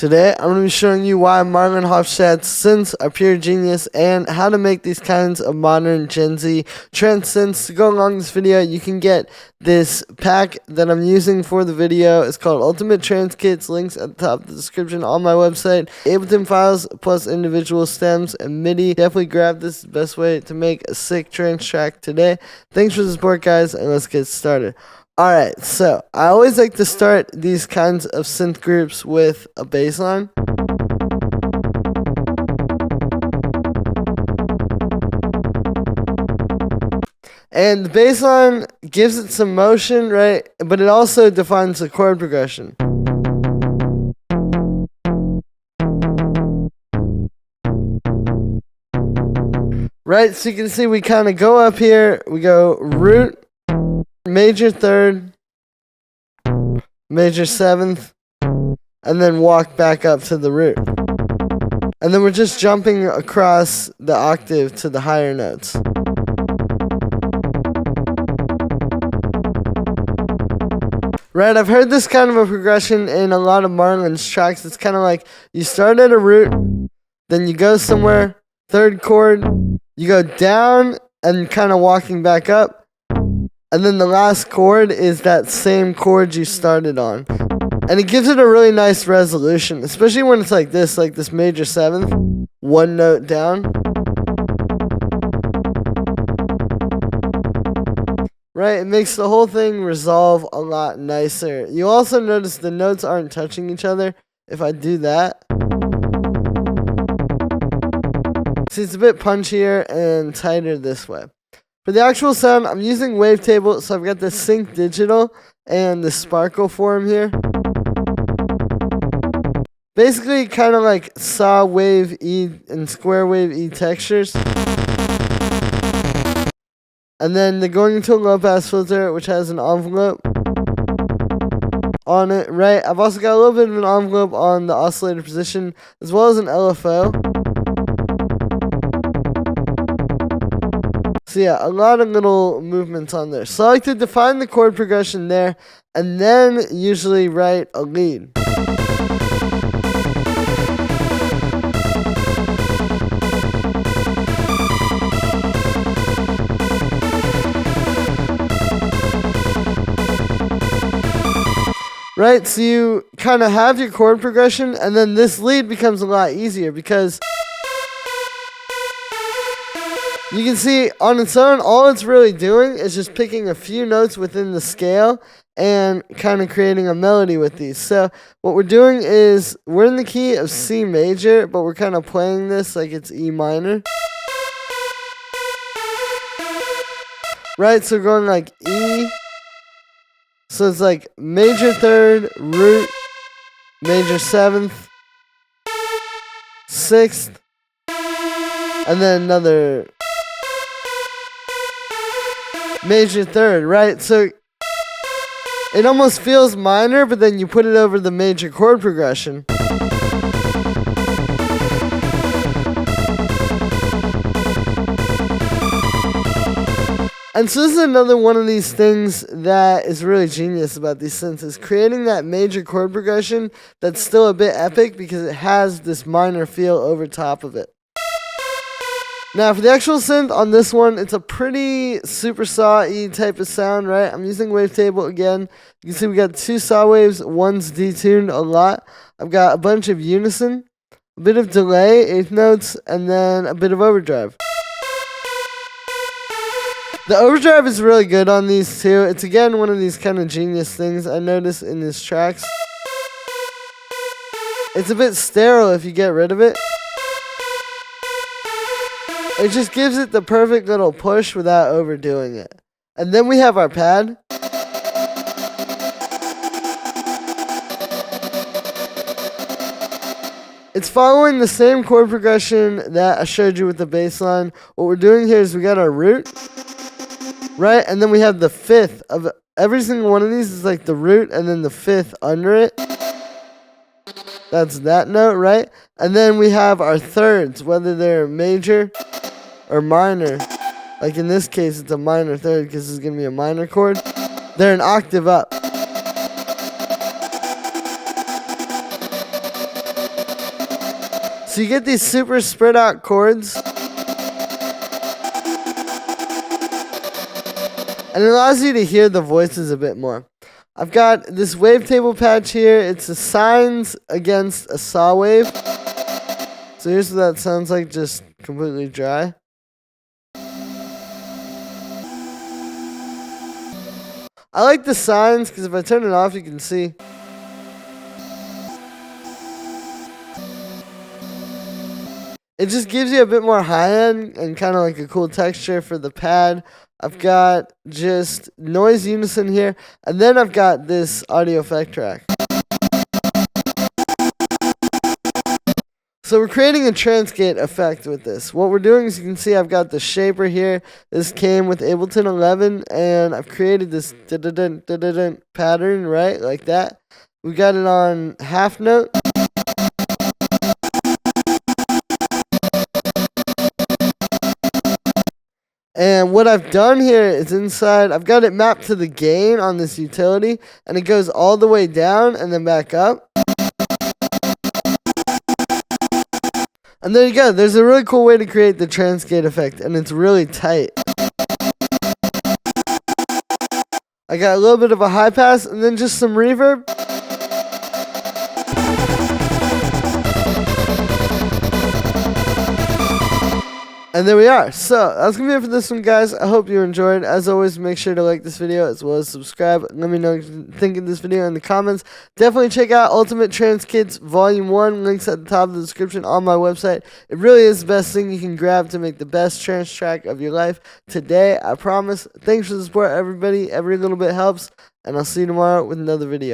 Today, I'm going to be showing you why MARLON HOFFSTADT'S synths are pure genius and how to make these kinds of modern Gen Z trance synths. To go along this video, you can get this pack that I'm using for the video. It's called Ultimate Trance Kits. Links at the top of the description on my website. Ableton files plus individual stems and MIDI. Definitely grab this. It's the best way to make a sick trance track today. Thanks for the support, guys, and let's get started. Alright, so I always like to start these kinds of synth groups with a bass line. And the bass line gives it some motion, right? But it also defines the chord progression. Right, so you can see we kind of go up here, we go root, major third, major seventh, and then walk back up to the root. And then we're just jumping across the octave to the higher notes. Right, I've heard this kind of a progression in a lot of MARLON's tracks. It's kind of like you start at a root, then you go somewhere, third chord, you go down and kind of walking back up. And then the last chord is that same chord you started on. And it gives it a really nice resolution, especially when it's like this major seventh, one note down. Right, it makes the whole thing resolve a lot nicer. You also notice the notes aren't touching each other. If I do that, see, it's a bit punchier and tighter this way. For the actual sound, I'm using Wavetable, so I've got the Sync Digital and the Sparkle form here. Basically, kind of like saw wave E and square wave E textures. And then they're going into a low pass filter, which has an envelope on it, right? I've also got a little bit of an envelope on the oscillator position, as well as an LFO. So yeah, a lot of little movements on there. So I like to define the chord progression there, and then usually write a lead. Right, so you kind of have your chord progression, and then this lead becomes a lot easier because you can see on its own, all it's really doing is just picking a few notes within the scale and kind of creating a melody with these. So what we're doing is we're in the key of C major, but we're kind of playing this like it's E minor. Right, so we're going like E. So it's like major third, root, major seventh, sixth, and then another major third, right? So it almost feels minor, but then you put it over the major chord progression. And so this is another one of these things that is really genius about these synths, is creating that major chord progression that's still a bit epic because it has this minor feel over top of it. Now for the actual synth on this one, it's a pretty super saw-y type of sound, right? I'm using Wavetable again. You can see we got two saw waves, one's detuned a lot. I've got a bunch of unison, a bit of delay, eighth notes, and then a bit of overdrive. The overdrive is really good on these too. It's again one of these kind of genius things I notice in his tracks. It's a bit sterile if you get rid of it. It just gives it the perfect little push without overdoing it. And then we have our pad. It's following the same chord progression that I showed you with the bass line. What we're doing here is we got our root, right? And then we have the fifth of every single one of these is like the root and then the fifth under it. That's that note, right? And then we have our thirds, whether they're major or minor. Like in this case, it's a minor third because it's going to be a minor chord. They're an octave up. So you get these super spread out chords. And it allows you to hear the voices a bit more. I've got this wavetable patch here. It's the sines against a saw wave. So here's what that sounds like, just completely dry. I like the sines because if I turn it off, you can see. It just gives you a bit more high end and kind of like a cool texture for the pad. I've got just noise unison here, and then I've got this audio effect track. So we're creating a trance gate effect with this. What we're doing is, you can see I've got the shaper here. This came with Ableton 11, and I've created this pattern, right, like that. We got it on half note. And what I've done here is inside, I've got it mapped to the gain on this utility, and it goes all the way down and then back up. And there you go. There's a really cool way to create the trance gate effect, and it's really tight. I got a little bit of a high pass and then just some reverb. And there we are. So that's going to be it for this one, guys. I hope you enjoyed. As always, make sure to like this video as well as subscribe. Let me know what you think of this video in the comments. Definitely check out Ultimate Trance Kits Volume 1. Links at the top of the description on my website. It really is the best thing you can grab to make the best trance track of your life today. I promise. Thanks for the support, everybody. Every little bit helps. And I'll see you tomorrow with another video.